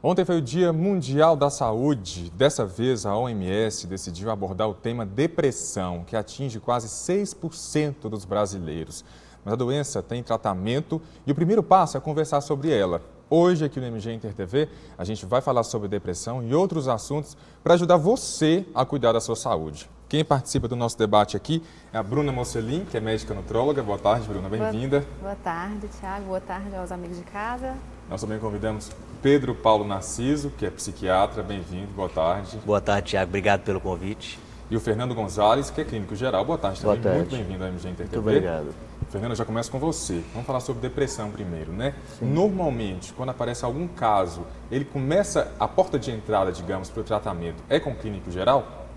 Ontem foi o Dia Mundial da Saúde. Dessa vez, a OMS decidiu abordar o tema depressão, que atinge quase 6% dos brasileiros. Mas a doença tem tratamento e o primeiro passo é conversar sobre ela. Hoje, aqui no MG Inter TV, a gente vai falar sobre depressão e outros assuntos para ajudar você a cuidar da sua saúde. Quem participa do nosso debate aqui é a Bruna Mocelin, que é médica nutróloga. Boa tarde, Bruna, bem-vinda. Boa tarde, Tiago. Boa tarde aos amigos de casa. Nós também convidamos Pedro Paulo Narciso, que é psiquiatra. Bem-vindo, boa tarde. Boa tarde, Tiago. Obrigado pelo convite. E o Fernando Gonzalez, que é clínico geral. Boa tarde também. Boa tarde. Muito bem-vindo ao MG Inter TV. Muito obrigado. Fernando, eu já começo com você. Vamos falar sobre depressão primeiro, né? Sim. Normalmente, quando aparece algum caso, ele começa, a porta de entrada, digamos, para o tratamento, é com o clínico geral?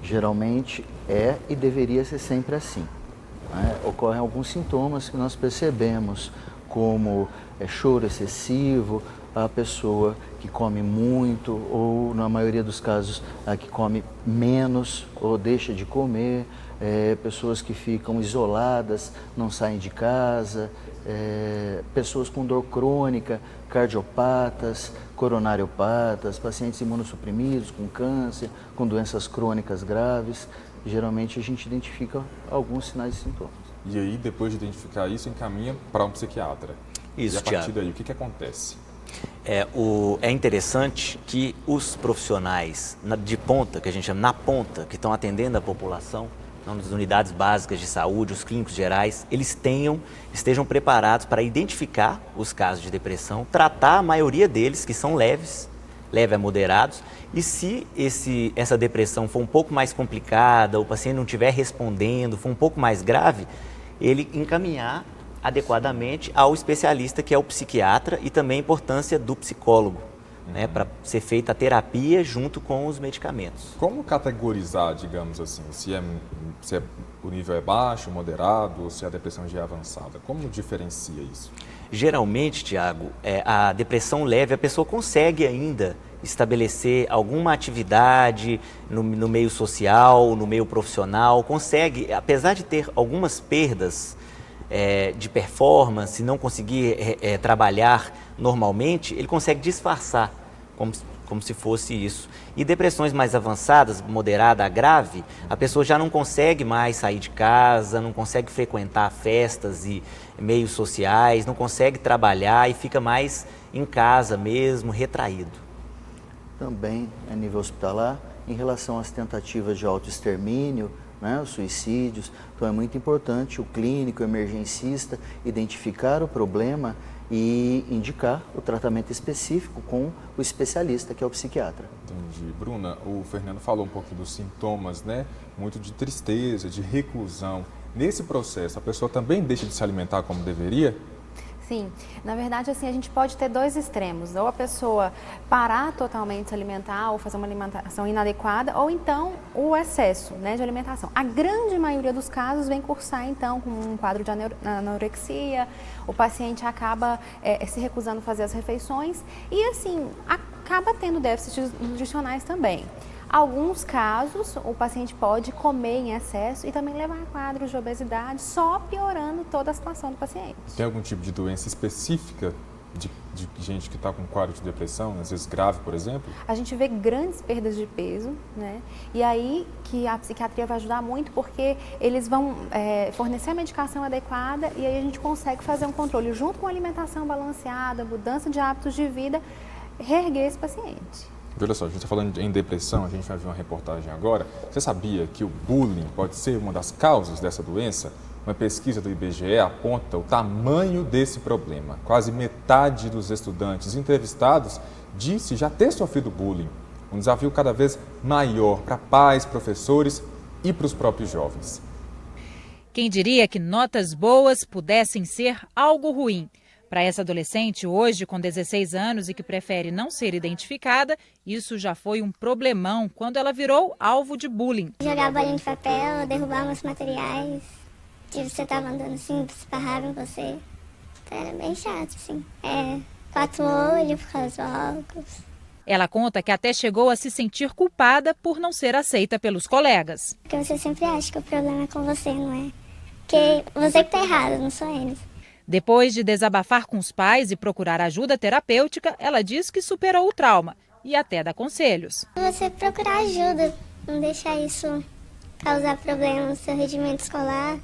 Geralmente é e deveria ser sempre assim, né? Ocorrem alguns sintomas que nós percebemos, como choro excessivo, a pessoa que come muito ou, na maioria dos casos, a que come menos ou deixa de comer, pessoas que ficam isoladas, não saem de casa, pessoas com dor crônica, cardiopatas, coronariopatas, pacientes imunossuprimidos, com câncer, com doenças crônicas graves. Geralmente a gente identifica alguns sinais e sintomas. E aí, depois de identificar isso, encaminha para um psiquiatra. Isso, e a partir Tiago. daí, o que acontece? É interessante que os profissionais de ponta, que a gente chama na ponta, que estão atendendo a população, nas unidades básicas de saúde, os clínicos gerais, eles estejam preparados para identificar os casos de depressão, tratar a maioria deles, que são leves a moderados, e se essa depressão for um pouco mais complicada, o paciente não estiver respondendo, for um pouco mais grave, ele encaminhar adequadamente ao especialista, que é o psiquiatra, e também a importância do psicólogo, né, para ser feita a terapia junto com os medicamentos. Como categorizar, digamos assim, se o nível é baixo, moderado, ou se a depressão já é avançada? Como diferencia isso? Geralmente, Tiago, a depressão leve, a pessoa consegue ainda estabelecer alguma atividade no meio social, no meio profissional, consegue, apesar de ter algumas perdas de performance, não conseguir trabalhar normalmente, ele consegue disfarçar como se fosse isso. E depressões mais avançadas, moderada a grave, a pessoa já não consegue mais sair de casa, não consegue frequentar festas e meios sociais, não consegue trabalhar e fica mais em casa mesmo, retraído. Também a nível hospitalar, em relação às tentativas de autoextermínio, né, os suicídios, então é muito importante o clínico, o emergencista, identificar o problema e indicar o tratamento específico com o especialista, que é o psiquiatra. Entendi. Bruna, o Fernando falou um pouco dos sintomas, né? Muito de tristeza, de reclusão. Nesse processo, a pessoa também deixa de se alimentar como deveria? Sim, na verdade, assim, a gente pode ter dois extremos, ou a pessoa parar totalmente de se alimentar, ou fazer uma alimentação inadequada, ou então o excesso, né, de alimentação. A grande maioria dos casos vem cursar, então, com um quadro de anorexia, o paciente acaba se recusando a fazer as refeições e, assim, acaba tendo déficits nutricionais também. Alguns casos, o paciente pode comer em excesso e também levar a quadros de obesidade, só piorando toda a situação do paciente. Tem algum tipo de doença específica de gente que está com quadro de depressão, às vezes grave, por exemplo? A gente vê grandes perdas de peso, né? E aí que a psiquiatria vai ajudar muito, porque eles vão fornecer a medicação adequada e aí a gente consegue fazer um controle junto com a alimentação balanceada, mudança de hábitos de vida, reerguer esse paciente. Olha só, a gente está falando em depressão, a gente vai ver uma reportagem agora. Você sabia que o bullying pode ser uma das causas dessa doença? Uma pesquisa do IBGE aponta o tamanho desse problema. Quase metade dos estudantes entrevistados disse já ter sofrido bullying. Um desafio cada vez maior para pais, professores e para os próprios jovens. Quem diria que notas boas pudessem ser algo ruim? Para essa adolescente, hoje com 16 anos e que prefere não ser identificada, isso já foi um problemão quando ela virou alvo de bullying. Jogar bolinha de papel, derrubar meus materiais, que você estava andando assim, esparrava em você. Então era bem chato, assim. Quatro olhos por causa do óculos. Ela conta que até chegou a se sentir culpada por não ser aceita pelos colegas. Porque você sempre acha que o problema é com você, não é? Porque você que tá errado, não sou eles. Depois de desabafar com os pais e procurar ajuda terapêutica, ela diz que superou o trauma e até dá conselhos. Você procurar ajuda, não deixar isso causar problemas no seu rendimento escolar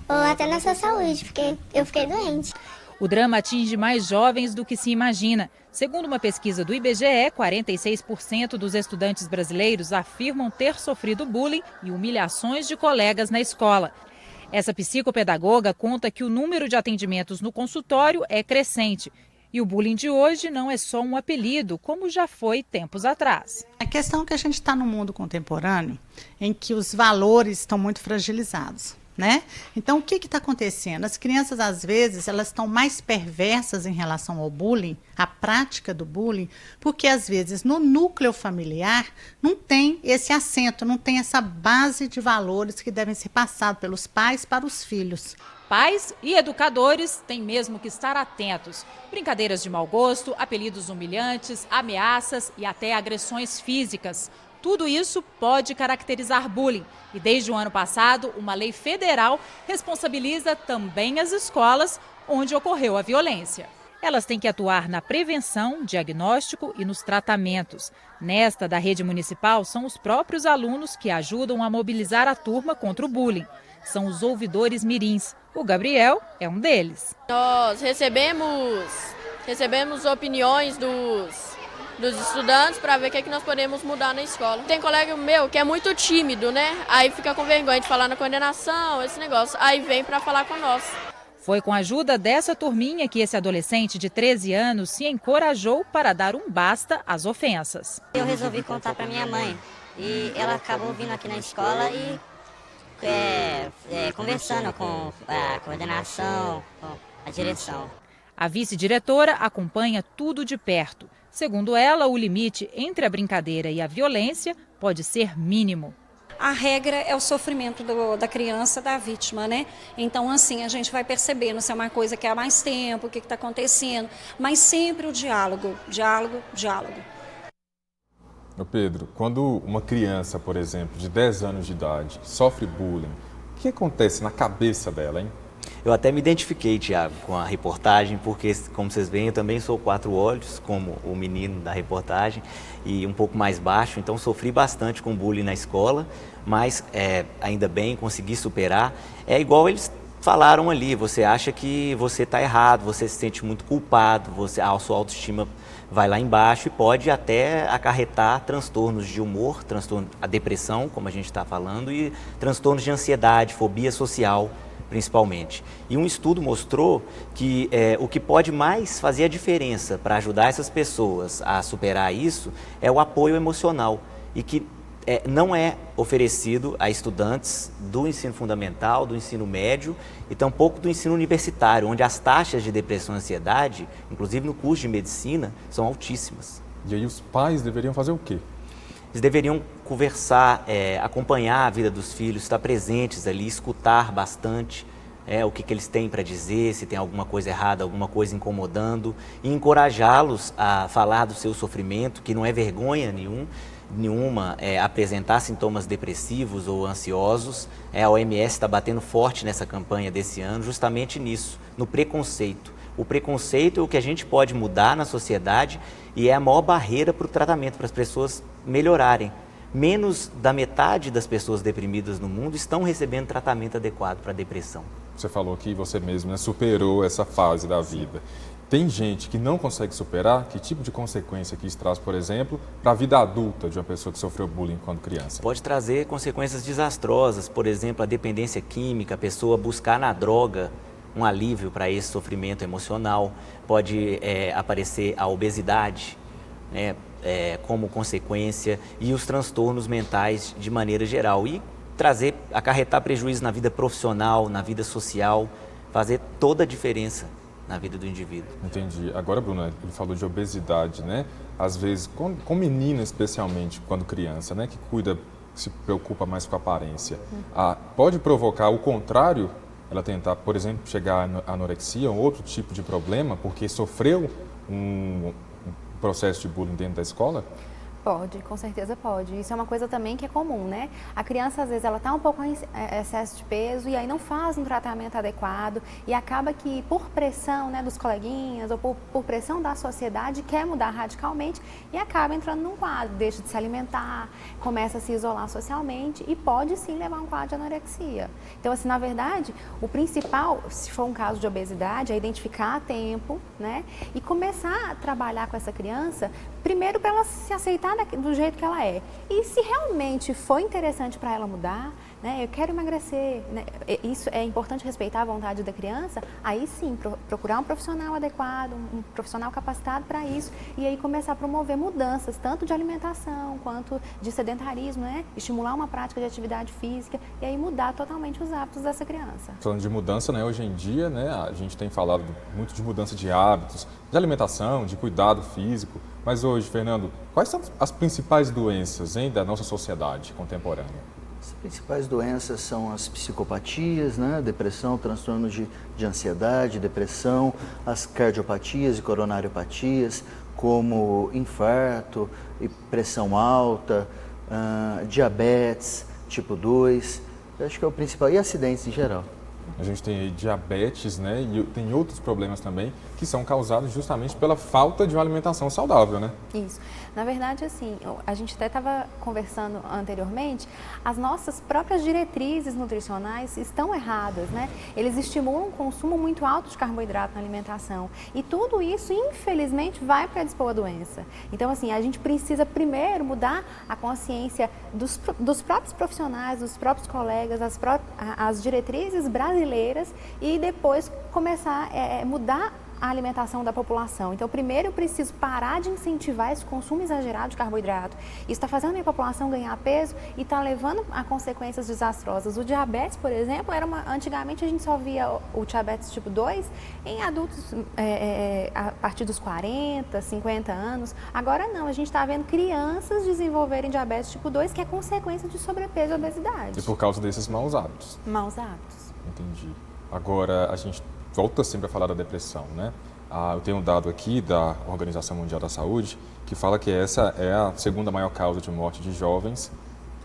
ou até na sua saúde, porque eu fiquei doente. O drama atinge mais jovens do que se imagina. Segundo uma pesquisa do IBGE, 46% dos estudantes brasileiros afirmam ter sofrido bullying e humilhações de colegas na escola. Essa psicopedagoga conta que o número de atendimentos no consultório é crescente. E o bullying de hoje não é só um apelido, como já foi tempos atrás. A questão é que a gente está num mundo contemporâneo em que os valores estão muito fragilizados, né? Então, o que está acontecendo? As crianças, às vezes, elas estão mais perversas em relação ao bullying, à prática do bullying, porque, às vezes, no núcleo familiar, não tem esse assento, não tem essa base de valores que devem ser passados pelos pais para os filhos. Pais e educadores têm mesmo que estar atentos. Brincadeiras de mau gosto, apelidos humilhantes, ameaças e até agressões físicas. Tudo isso pode caracterizar bullying. E desde o ano passado, uma lei federal responsabiliza também as escolas onde ocorreu a violência. Elas têm que atuar na prevenção, diagnóstico e nos tratamentos. Nesta da rede municipal, são os próprios alunos que ajudam a mobilizar a turma contra o bullying. São os ouvidores mirins. O Gabriel é um deles. Nós recebemos opiniões dos estudantes para ver o que é que nós podemos mudar na escola. Tem colega meu que é muito tímido, né? Aí fica com vergonha de falar na coordenação, esse negócio. Aí vem para falar com nós. Foi com a ajuda dessa turminha que esse adolescente de 13 anos se encorajou para dar um basta às ofensas. Eu resolvi contar para minha mãe e ela acabou vindo aqui na escola e conversando com a coordenação, com a direção. A vice-diretora acompanha tudo de perto. Segundo ela, o limite entre a brincadeira e a violência pode ser mínimo. A regra é o sofrimento da criança, da vítima, né? Então, assim, a gente vai percebendo se é uma coisa que há mais tempo, o que está acontecendo, mas sempre o diálogo. Ô Pedro, quando uma criança, por exemplo, de 10 anos de idade, sofre bullying, o que acontece na cabeça dela, hein? Eu até me identifiquei, Tiago, com a reportagem, porque, como vocês veem, eu também sou 4 olhos, como o menino da reportagem, e um pouco mais baixo, então sofri bastante com bullying na escola, mas ainda bem, consegui superar. É igual eles falaram ali, você acha que você está errado, você se sente muito culpado, a sua autoestima vai lá embaixo e pode até acarretar transtornos de humor, a depressão, como a gente está falando, e transtornos de ansiedade, fobia social, principalmente. E um estudo mostrou que o que pode mais fazer a diferença para ajudar essas pessoas a superar isso é o apoio emocional e que não é oferecido a estudantes do ensino fundamental, do ensino médio e tampouco do ensino universitário, onde as taxas de depressão e ansiedade, inclusive no curso de medicina, são altíssimas. E aí os pais deveriam fazer o quê? Eles deveriam conversar, acompanhar a vida dos filhos, estar presentes ali, escutar bastante o que eles têm para dizer, se tem alguma coisa errada, alguma coisa incomodando, e encorajá-los a falar do seu sofrimento, que não é vergonha nenhuma apresentar sintomas depressivos ou ansiosos. A OMS está batendo forte nessa campanha desse ano, justamente nisso, no preconceito. O preconceito é o que a gente pode mudar na sociedade e é a maior barreira para o tratamento, para as pessoas melhorarem. Menos da metade das pessoas deprimidas no mundo estão recebendo tratamento adequado para a depressão. Você falou que você mesmo superou essa fase da vida. Tem gente que não consegue superar? Que tipo de consequência que isso traz, por exemplo, para a vida adulta de uma pessoa que sofreu bullying quando criança? Pode trazer consequências desastrosas, por exemplo, a dependência química, a pessoa buscar na droga um alívio para esse sofrimento emocional. Pode aparecer a obesidade, né, como consequência, e os transtornos mentais de maneira geral. E acarretar prejuízo na vida profissional, na vida social, fazer toda a diferença na vida do indivíduo. Entendi. Agora, Bruna, ele falou de obesidade, né? Às vezes, com menina especialmente, quando criança, né? Que se preocupa mais com a aparência. Pode provocar o contrário? Ela tentar, por exemplo, chegar à anorexia ou outro tipo de problema porque sofreu um processo de bullying dentro da escola? Pode, com certeza pode. Isso é uma coisa também que é comum, né? A criança, às vezes, ela está um pouco em excesso de peso e aí não faz um tratamento adequado e acaba que, por pressão, né, dos coleguinhas ou por pressão da sociedade, quer mudar radicalmente e acaba entrando num quadro, deixa de se alimentar, começa a se isolar socialmente e pode, sim, levar a um quadro de anorexia. Então, assim, na verdade, o principal, se for um caso de obesidade, é identificar a tempo, né? E começar a trabalhar com essa criança, primeiro para ela se aceitar do jeito que ela é. E se realmente for interessante para ela mudar, né, eu quero emagrecer, né, isso é importante respeitar a vontade da criança, aí sim, procurar um profissional adequado, um profissional capacitado para isso, e aí começar a promover mudanças, tanto de alimentação quanto de sedentarismo, né, estimular uma prática de atividade física, e aí mudar totalmente os hábitos dessa criança. Falando de mudança, né, hoje em dia, né, a gente tem falado muito de mudança de hábitos, de alimentação, de cuidado físico, mas hoje, Fernando, quais são as principais doenças, hein, da nossa sociedade contemporânea? As principais doenças são as psicopatias, né? Depressão, transtornos de ansiedade, depressão, as cardiopatias e coronariopatias, como infarto, e pressão alta, diabetes tipo 2, eu acho que é o principal, e acidentes em geral. A gente tem aí diabetes, né, e tem outros problemas também que são causados justamente pela falta de uma alimentação saudável, né? Isso. Na verdade, assim, a gente até estava conversando anteriormente, as nossas próprias diretrizes nutricionais estão erradas, né? Eles estimulam um consumo muito alto de carboidrato na alimentação e tudo isso, infelizmente, vai predispor a doença. Então, assim, a gente precisa primeiro mudar a consciência dos próprios profissionais, dos próprios colegas, as diretrizes brasileiras e depois começar a mudar a alimentação da população. Então, primeiro eu preciso parar de incentivar esse consumo exagerado de carboidrato. Isso está fazendo a minha população ganhar peso e está levando a consequências desastrosas. O diabetes, por exemplo, antigamente a gente só via o diabetes tipo 2 em adultos a partir dos 40, 50 anos. Agora não, a gente está vendo crianças desenvolverem diabetes tipo 2, que é consequência de sobrepeso e obesidade. E por causa desses maus hábitos. Maus hábitos. Entendi. Agora, a gente volta sempre a falar da depressão, né? Eu tenho um dado aqui da Organização Mundial da Saúde que fala que essa é a segunda maior causa de morte de jovens.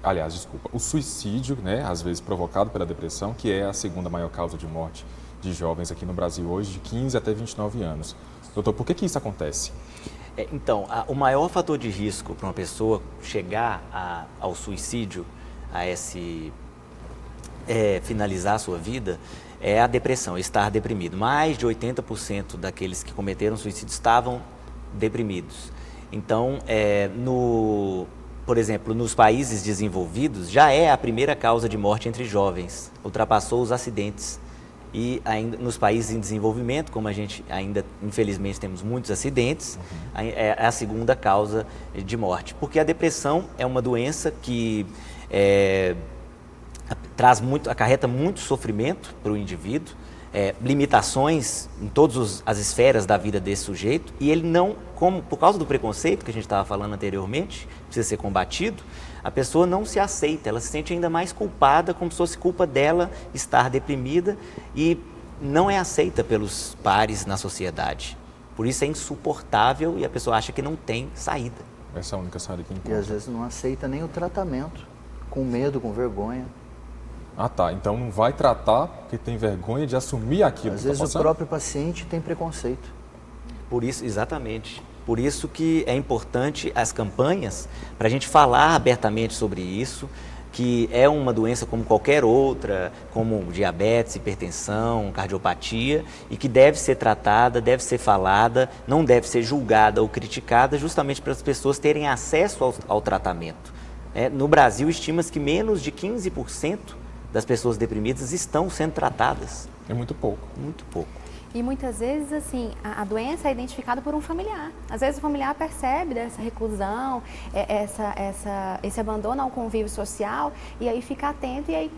Aliás, desculpa, o suicídio, né, às vezes provocado pela depressão, que é a segunda maior causa de morte de jovens aqui no Brasil hoje, de 15 até 29 anos. Doutor, por que isso acontece? Então, o maior fator de risco para uma pessoa chegar ao suicídio, finalizar a sua vida, é a depressão, estar deprimido. Mais de 80% daqueles que cometeram suicídio estavam deprimidos. Então, por exemplo, nos países desenvolvidos, já é a primeira causa de morte entre jovens, ultrapassou os acidentes. E ainda nos países em desenvolvimento, como a gente ainda, infelizmente, temos muitos acidentes, é a segunda causa de morte. Porque a depressão é uma doença que acarreta muito sofrimento para o indivíduo, limitações em todas as esferas da vida desse sujeito, e ele não, por causa do preconceito que a gente estava falando anteriormente, precisa ser combatido, a pessoa não se aceita, ela se sente ainda mais culpada, como se fosse culpa dela estar deprimida e não é aceita pelos pares na sociedade. Por isso é insuportável e a pessoa acha que não tem saída. Essa é a única saída que encontra. E às vezes não aceita nem o tratamento, com medo, com vergonha. Ah, tá. Então não vai tratar porque tem vergonha de assumir aquilo. Às vezes o próprio paciente tem preconceito. Por isso, exatamente. Por isso que é importante as campanhas para a gente falar abertamente sobre isso, que é uma doença como qualquer outra, como diabetes, hipertensão, cardiopatia, e que deve ser tratada, deve ser falada, não deve ser julgada ou criticada, justamente para as pessoas terem acesso ao tratamento. No Brasil, estima-se que menos de 15% das pessoas deprimidas estão sendo tratadas. É muito pouco. Muito pouco. E muitas vezes, assim, a doença é identificada por um familiar. Às vezes o familiar percebe dessa reclusão, esse abandono ao convívio social, e aí fica atento e aí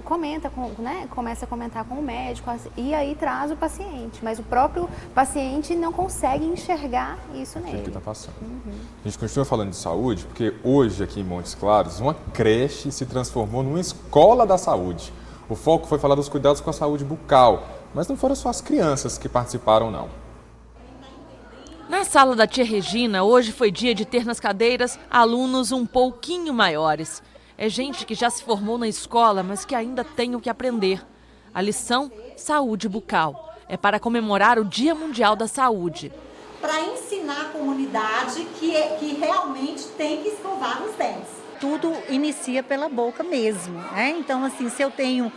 começa a comentar com o médico, e aí traz o paciente. Mas o próprio paciente não consegue enxergar isso nele. O que está passando. A gente continua falando de saúde, porque hoje aqui em Montes Claros, uma creche se transformou numa escola da saúde. O foco foi falar dos cuidados com a saúde bucal, mas não foram só as crianças que participaram, não. Na sala da tia Regina, hoje foi dia de ter nas cadeiras alunos um pouquinho maiores. É gente que já se formou na escola, mas que ainda tem o que aprender. A lição, saúde bucal. É para comemorar o Dia Mundial da Saúde. Para ensinar a comunidade que realmente tem que escovar os dentes. Tudo inicia pela boca mesmo, né? Então, assim, se eu tenho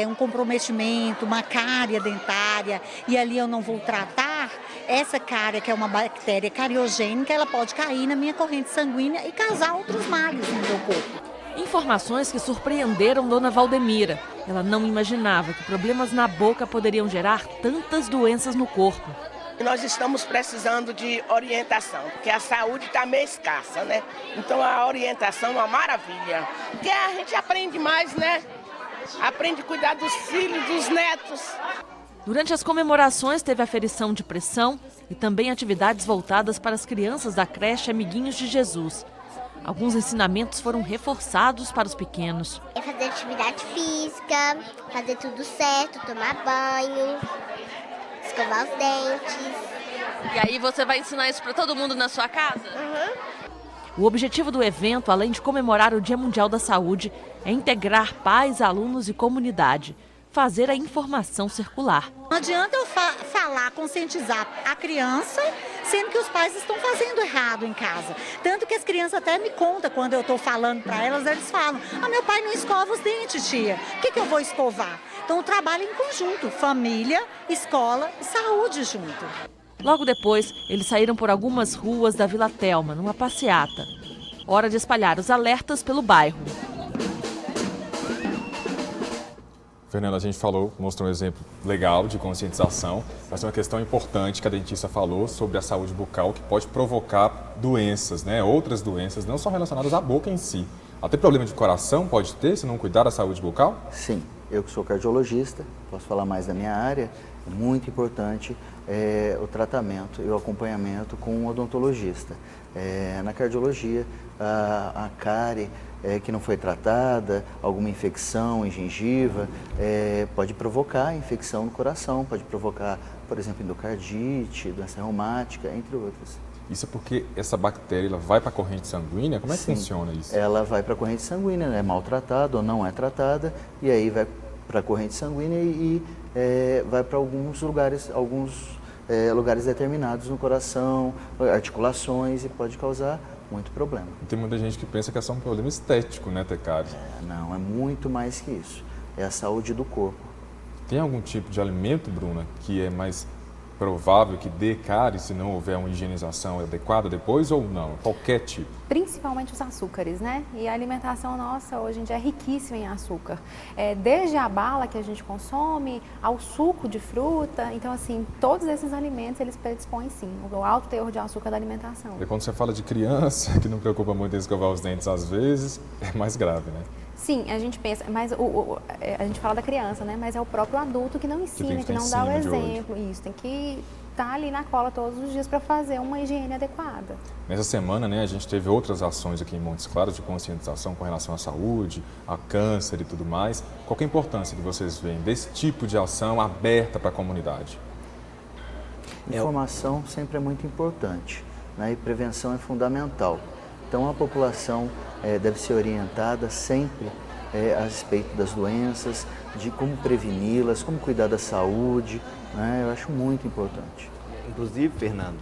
um comprometimento, uma cárie dentária e ali eu não vou tratar, essa cárie, que é uma bactéria cariogênica, ela pode cair na minha corrente sanguínea e causar outros males no meu corpo. Informações que surpreenderam Dona Valdemira. Ela não imaginava que problemas na boca poderiam gerar tantas doenças no corpo. Nós estamos precisando de orientação, porque a saúde está meio escassa, né? Então a orientação é uma maravilha. Porque a gente aprende mais, né? Aprende a cuidar dos filhos, dos netos. Durante as comemorações teve aferição de pressão e também atividades voltadas para as crianças da creche Amiguinhos de Jesus. Alguns ensinamentos foram reforçados para os pequenos. É fazer atividade física, fazer tudo certo, tomar banho, escovar os dentes. E aí você vai ensinar isso para todo mundo na sua casa? Uhum. O objetivo do evento, além de comemorar o Dia Mundial da Saúde, é integrar pais, alunos e comunidade, fazer a informação circular. Não adianta eu falar, conscientizar a criança, sendo que os pais estão fazendo errado em casa. Tanto que as crianças até me contam, quando eu estou falando para elas, eles falam: meu pai não escova os dentes, tia, por que eu vou escovar? Então o trabalho em conjunto, família, escola e saúde junto. Logo depois, eles saíram por algumas ruas da Vila Telma, numa passeata. Hora de espalhar os alertas pelo bairro. Fernanda, a gente mostrou um exemplo legal de conscientização, mas tem uma questão importante que a dentista falou sobre a saúde bucal, que pode provocar doenças, né? Outras doenças, não só relacionadas à boca em si. Até problema de coração pode ter se não cuidar da saúde bucal? Sim, eu que sou cardiologista, posso falar mais da minha área, é muito importante o tratamento e o acompanhamento com um odontologista. Na cardiologia, a cárie que não foi tratada, alguma infecção em gengiva, pode provocar infecção no coração, pode provocar, por exemplo, endocardite, doença reumática, entre outras. Isso é porque essa bactéria ela vai para a corrente sanguínea? Como é que funciona isso? Ela vai para a corrente sanguínea, é maltratada ou não é tratada, e aí vai para a corrente sanguínea e vai para alguns lugares determinados no coração, articulações, e pode causar muito problema. E tem muita gente que pensa que é só um problema estético, né, ter cárie? Não, é muito mais que isso. É a saúde do corpo. Tem algum tipo de alimento, Bruna, que é mais provável que dê cárie se não houver uma higienização adequada depois ou não? Qualquer tipo? Principalmente os açúcares, né? E a alimentação nossa hoje em dia é riquíssima em açúcar. Desde a bala que a gente consome, ao suco de fruta. Então, assim, todos esses alimentos, eles predispõem sim o alto teor de açúcar da alimentação. E quando você fala de criança, que não preocupa muito em escovar os dentes às vezes, é mais grave, né? Sim, a gente pensa, mas a gente fala da criança, né? Mas é o próprio adulto que não ensina, que não dá o exemplo. Isso, tem que estar ali na cola todos os dias para fazer uma higiene adequada. Nessa semana, né, a gente teve outras ações aqui em Montes Claros de conscientização com relação à saúde, a câncer e tudo mais. Qual que é a importância que vocês veem desse tipo de ação aberta para a comunidade? Informação sempre é muito importante, né? E prevenção é fundamental. Então a população deve ser orientada sempre a respeito das doenças, de como preveni-las, como cuidar da saúde, né? Eu acho muito importante. Inclusive, Fernando,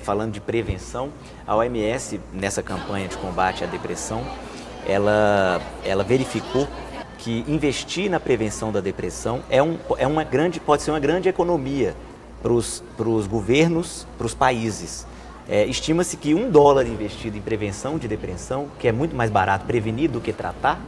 falando de prevenção, a OMS, nessa campanha de combate à depressão, ela verificou que investir na prevenção da depressão pode ser uma grande economia para os governos, para os países. Estima-se que $1 investido em prevenção de depressão, que é muito mais barato prevenir do que tratar,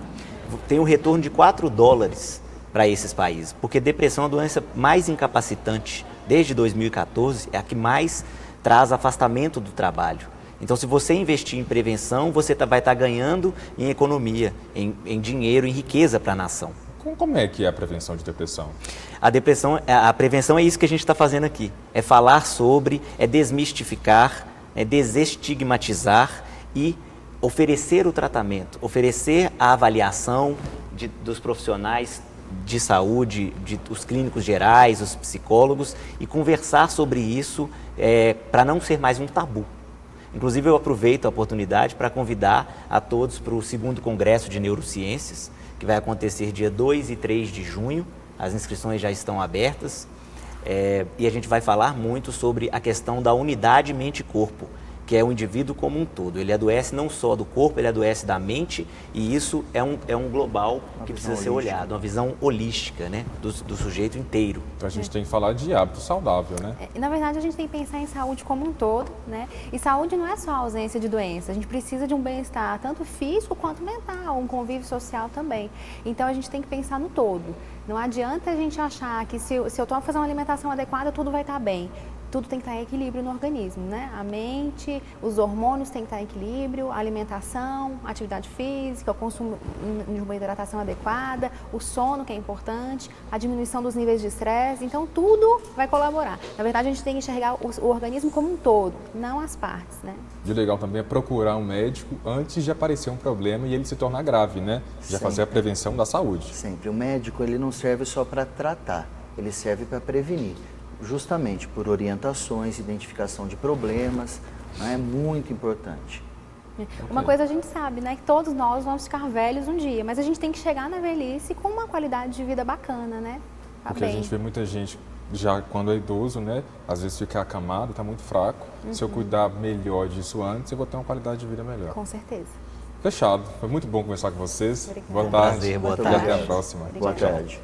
tem um retorno de $4 para esses países, porque depressão é a doença mais incapacitante desde 2014, é a que mais traz afastamento do trabalho. Então, se você investir em prevenção, você vai estar ganhando em economia, em dinheiro, em riqueza para a nação. Como é que é a prevenção de depressão? A prevenção é isso que a gente está fazendo aqui. É falar sobre, é desmistificar, é desestigmatizar e oferecer o tratamento, oferecer a avaliação dos profissionais de saúde, dos clínicos gerais, os psicólogos, e conversar sobre isso para não ser mais um tabu. Inclusive, eu aproveito a oportunidade para convidar a todos para o 2º Congresso de Neurociências, que vai acontecer dia 2 e 3 de junho. As inscrições já estão abertas e a gente vai falar muito sobre a questão da unidade mente-corpo, que é o indivíduo como um todo. Ele adoece não só do corpo, ele adoece da mente, e isso é um global que precisa ser olhado, uma visão holística, né, do sujeito inteiro. Então a gente tem que falar de hábito saudável, né? Na verdade, a gente tem que pensar em saúde como um todo, né? E saúde não é só a ausência de doença, a gente precisa de um bem-estar tanto físico quanto mental, um convívio social também. Então a gente tem que pensar no todo. Não adianta a gente achar que se eu estou fazendo uma alimentação adequada, tudo vai estar bem. Tudo tem que estar em equilíbrio no organismo, né? A mente, os hormônios têm que estar em equilíbrio, a alimentação, a atividade física, o consumo de uma hidratação adequada, o sono, que é importante, a diminuição dos níveis de estresse. Então, tudo vai colaborar. Na verdade, a gente tem que enxergar o organismo como um todo, não as partes, né? E o legal também é procurar um médico antes de aparecer um problema e ele se tornar grave, né? Já fazer a prevenção da saúde. Sempre. O médico, ele não serve só para tratar, ele serve para prevenir. Justamente por orientações, identificação de problemas, né, é muito importante. Uma coisa a gente sabe, né, que todos nós vamos ficar velhos um dia, mas a gente tem que chegar na velhice com uma qualidade de vida bacana, né? Tá Porque bem. a gente vê muita gente já quando é idoso, né, às vezes fica acamado, está muito fraco. Se eu cuidar melhor disso antes, eu vou ter uma qualidade de vida melhor. Com certeza. Fechado. Foi muito bom conversar com vocês. Obrigada. Boa tarde. Prazer, boa E tarde. até a próxima. Boa tarde.